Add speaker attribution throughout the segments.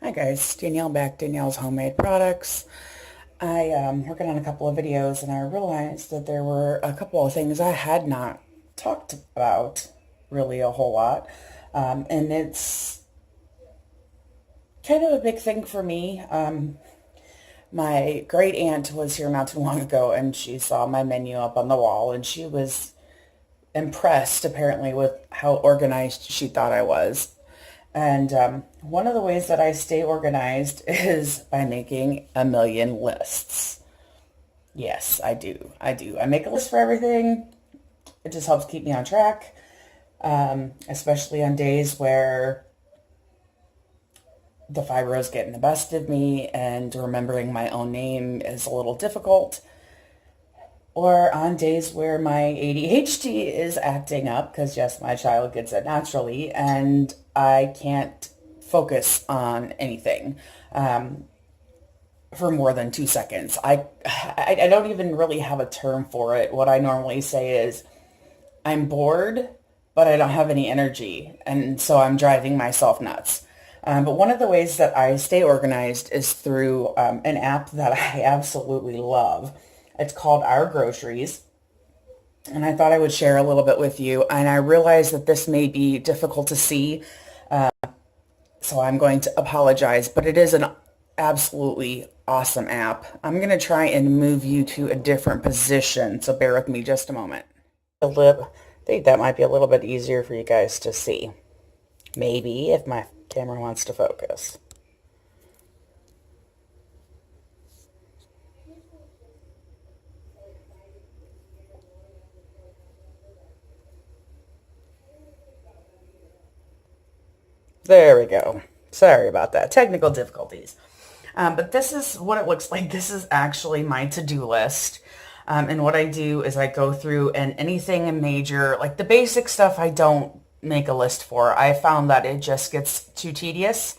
Speaker 1: Hi guys, Danielle back, Danielle's Homemade Products. Working on a couple of videos and I realized that there were a couple of things I had not talked about really a whole lot. And it's kind of a big thing for me. My great aunt was here not too long ago and she saw my menu up on the wall and she was impressed apparently with how organized she thought I was. And one of the ways that I stay organized is by making a million lists. Yes, I do. I make a list for everything. It just helps keep me on track, especially on days where the fibro's getting the best of me and remembering my own name is a little difficult. Or on days where my ADHD is acting up, because yes, my child gets it naturally, and I can't focus on anything for more than 2 seconds. I don't even really have a term for it. What I normally say is, I'm bored, but I don't have any energy, and so I'm driving myself nuts. But one of the ways that I stay organized is through an app that I absolutely love. It's called Our Groceries, and I thought I would share a little bit with you. And I realize that this may be difficult to see, so I'm going to apologize, but it is an absolutely awesome app. I'm going to try and move you to a different position, so bear with me just a moment. I think that might be a little bit easier for you guys to see. Maybe if my camera wants to focus. There we go. Sorry about that. Technical difficulties. But this is what it looks like. This is actually my to-do list. And what I do is I go through and anything major, like the basic stuff, I don't make a list for. I found that it just gets too tedious.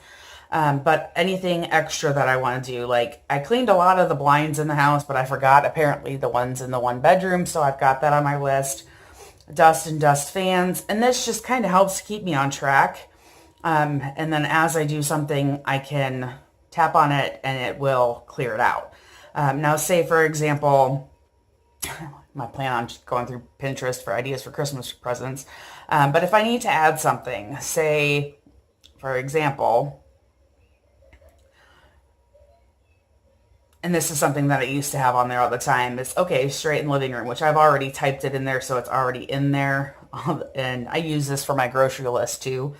Speaker 1: But anything extra that I want to do, like I cleaned a lot of the blinds in the house, but I forgot apparently the ones in the one bedroom. So I've got that on my list. Dust and dust fans. And this just kind of helps keep me on track. And then as I do something, I can tap on it and it will clear it out. Now, say for example, I plan on just going through Pinterest for ideas for Christmas presents. But if I need to add something, say, for example, and this is something that I used to have on there all the time, is, okay, straighten living room, which I've already typed it in there, so it's already in there. And I use this for my grocery list too.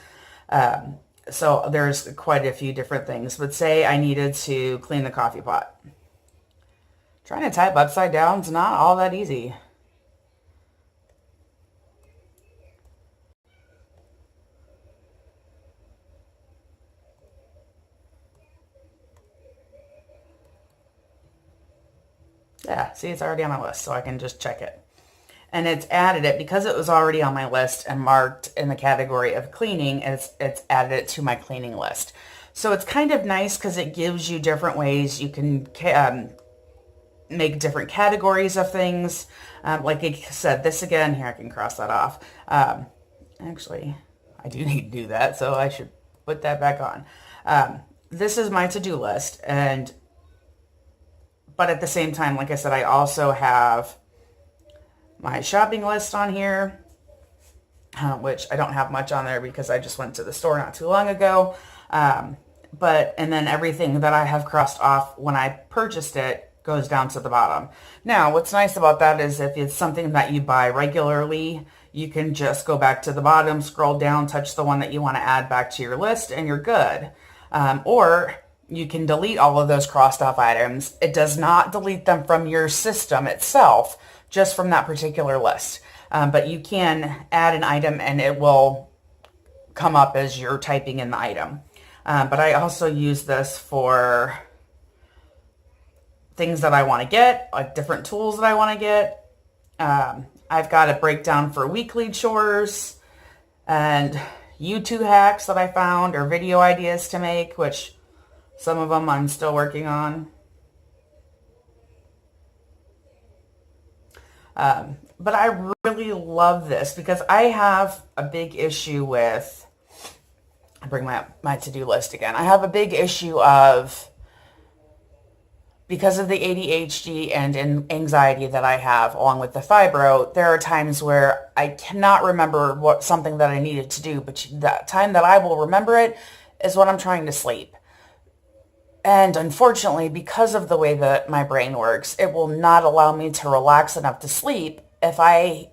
Speaker 1: So there's quite a few different things. But say I needed to clean the coffee pot. Trying to type upside down is not all that easy. Yeah, see, it's already on my list, so I can just check it. And it's added it because it was already on my list and marked in the category of cleaning. It's added it to my cleaning list. So it's kind of nice because it gives you different ways you can make different categories of things. Like I said, this again, here I can cross that off. Actually, I do need to do that, so I should put that back on. This is my to-do list, but at the same time, like I said, I also have my shopping list on here, which I don't have much on there because I just went to the store not too long ago. And then everything that I have crossed off when I purchased it goes down to the bottom. Now, what's nice about that is if it's something that you buy regularly, you can just go back to the bottom, scroll down, touch the one that you want to add back to your list, and you're good. Or you can delete all of those crossed off items. It does not delete them from your system itself, just from that particular list. But you can add an item and it will come up as you're typing in the item. But I also use this for things that I want to get, like different tools that I want to get. I've got a breakdown for weekly chores and YouTube hacks that I found or video ideas to make, which some of them I'm still working on. But I really love this because I have a big issue with bring my to-do list again. I have a big issue of, because of the ADHD and anxiety that I have, along with the fibro, there are times where I cannot remember something that I needed to do, but the time that I will remember it is when I'm trying to sleep. And unfortunately, because of the way that my brain works, it will not allow me to relax enough to sleep if I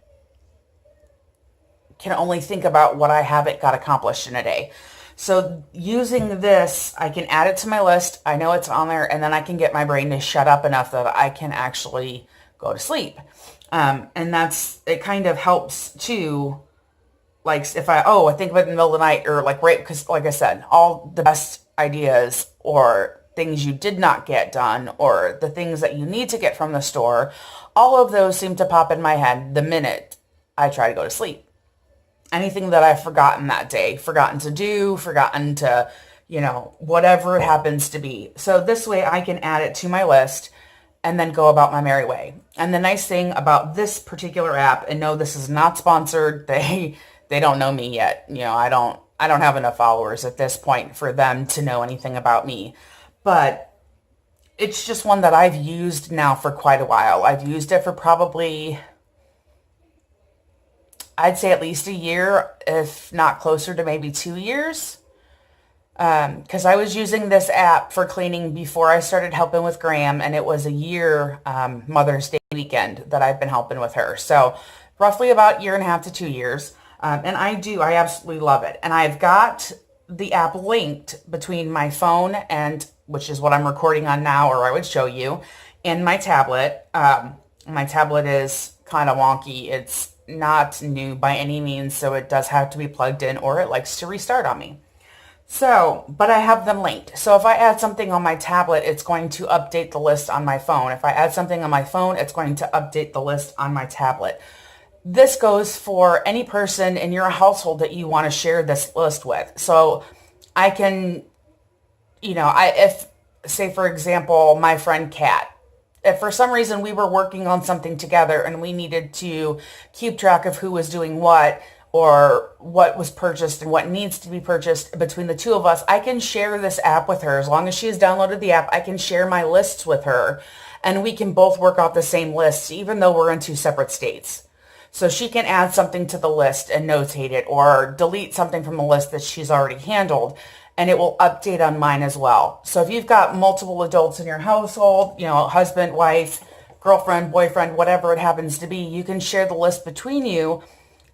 Speaker 1: can only think about what I haven't got accomplished in a day. So using this, I can add it to my list. I know it's on there, and then I can get my brain to shut up enough that I can actually go to sleep. And it kind of helps too. Like if I think about it in the middle of the night, or like right, because like I said, all the best ideas or things you did not get done, or the things that you need to get from the store, all of those seem to pop in my head the minute I try to go to sleep. Anything that I've forgotten that day, forgotten to do, forgotten to, whatever it happens to be. So this way I can add it to my list and then go about my merry way. And the nice thing about this particular app, and no, this is not sponsored. They don't know me yet. I don't have enough followers at this point for them to know anything about me. But it's just one that I've used now for quite a while. I've used it for probably, I'd say at least a year, if not closer to maybe 2 years. Because I was using this app for cleaning before I started helping with Graham, and it was a year Mother's Day weekend that I've been helping with her. So roughly about 1.5 to 2 years. And I absolutely love it. And I've got the app linked between my phone, and which is what I'm recording on now, or I would show you, and my tablet. My tablet is kind of wonky. It's not new by any means, so it does have to be plugged in, or it likes to restart on me. So, but I have them linked. So if I add something on my tablet, it's going to update the list on my phone. If I add something on my phone, it's going to update the list on my tablet. This goes for any person in your household that you want to share this list with. So I can, if, say for example, my friend Kat, if for some reason we were working on something together and we needed to keep track of who was doing what, or what was purchased and what needs to be purchased between the two of us, I can share this app with her. As long as she has downloaded the app, I can share my lists with her, and we can both work off the same lists, even though we're in 2 separate states. So she can add something to the list and notate it, or delete something from the list that she's already handled, and it will update on mine as well. So if you've got multiple adults in your household, husband, wife, girlfriend, boyfriend, whatever it happens to be, you can share the list between you,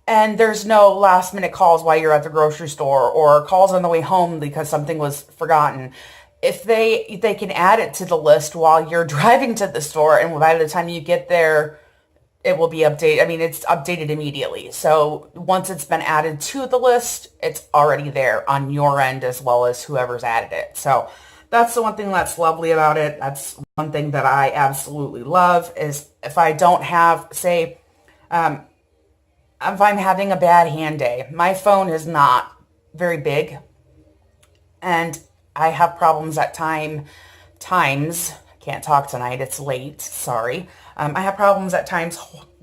Speaker 1: and there's no last minute calls while you're at the grocery store, or calls on the way home because something was forgotten. If they can add it to the list while you're driving to the store, and by the time you get there, it will be updated. I mean, it's updated immediately. So once it's been added to the list, it's already there on your end as well as whoever's added it. So that's the one thing that's lovely about it. That's one thing that I absolutely love, is if I don't have, say, if I'm having a bad hand day, my phone is not very big, and I have problems at times. Can't talk tonight. It's late. Sorry. I have problems at times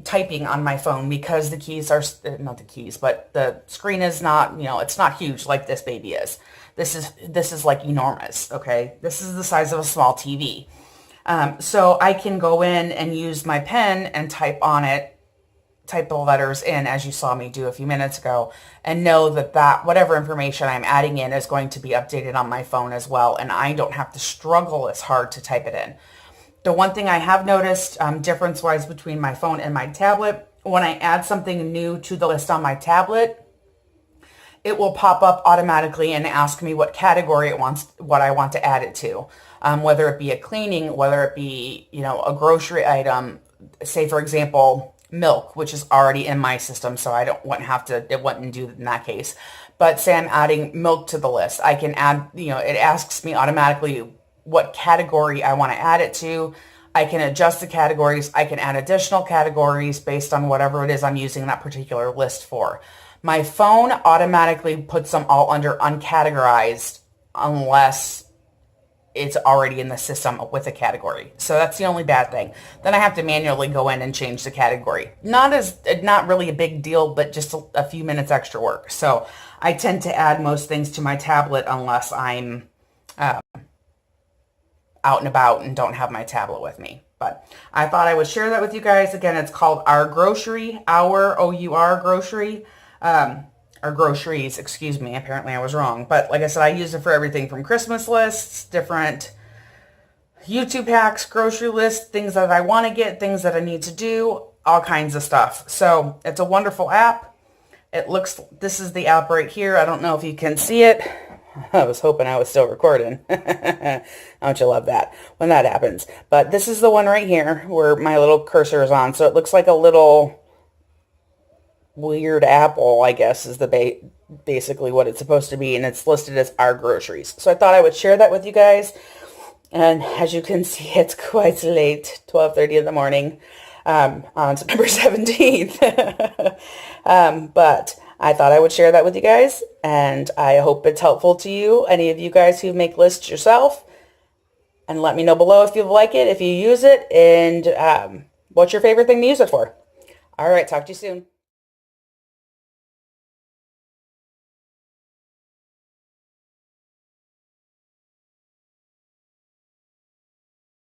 Speaker 1: typing on my phone because the keys are, not the keys, but the screen is not, it's not huge like this baby is. This is like enormous, okay? This is the size of a small TV. So I can go in and use my pen and type the letters in, as you saw me do a few minutes ago, and know that whatever information I'm adding in is going to be updated on my phone as well, and I don't have to struggle as hard to type it in. The one thing I have noticed difference-wise between my phone and my tablet, when I add something new to the list on my tablet, it will pop up automatically and ask me what category what I want to add it to, whether it be a cleaning, whether it be, a grocery item, say for example, milk, which is already in my system, so it wouldn't do in that case. But say I'm adding milk to the list, I can add, it asks me automatically what category I want to add it to. I can adjust the categories. I can add additional categories based on whatever it is I'm using that particular list for. My phone automatically puts them all under uncategorized unless it's already in the system with a category. So that's the only bad thing. Then I have to manually go in and change the category. Not really a big deal, but just a few minutes extra work. So I tend to add most things to my tablet unless I'm out and about and don't have my tablet with me. But I thought I would share that with you guys. Again, it's called Our Grocery, Our Grocery. Or groceries, excuse me. Apparently I was wrong. But like I said, I use it for everything from Christmas lists, different YouTube hacks, grocery lists, things that I want to get, things that I need to do, all kinds of stuff. So it's a wonderful app. This is the app right here. I don't know if you can see it. I was hoping I was still recording. Don't you love that when that happens? But this is the one right here where my little cursor is on. So it looks like a little weird apple, I guess, is basically what it's supposed to be, and it's listed as Our Groceries. So I thought I would share that with you guys. And as you can see, it's quite late, 12:30 in the morning, on September 17th. But I thought I would share that with you guys, and I hope it's helpful to you, any of you guys who make lists yourself. And let me know below if you like it, if you use it, and what's your favorite thing to use it for. All right, talk to you soon.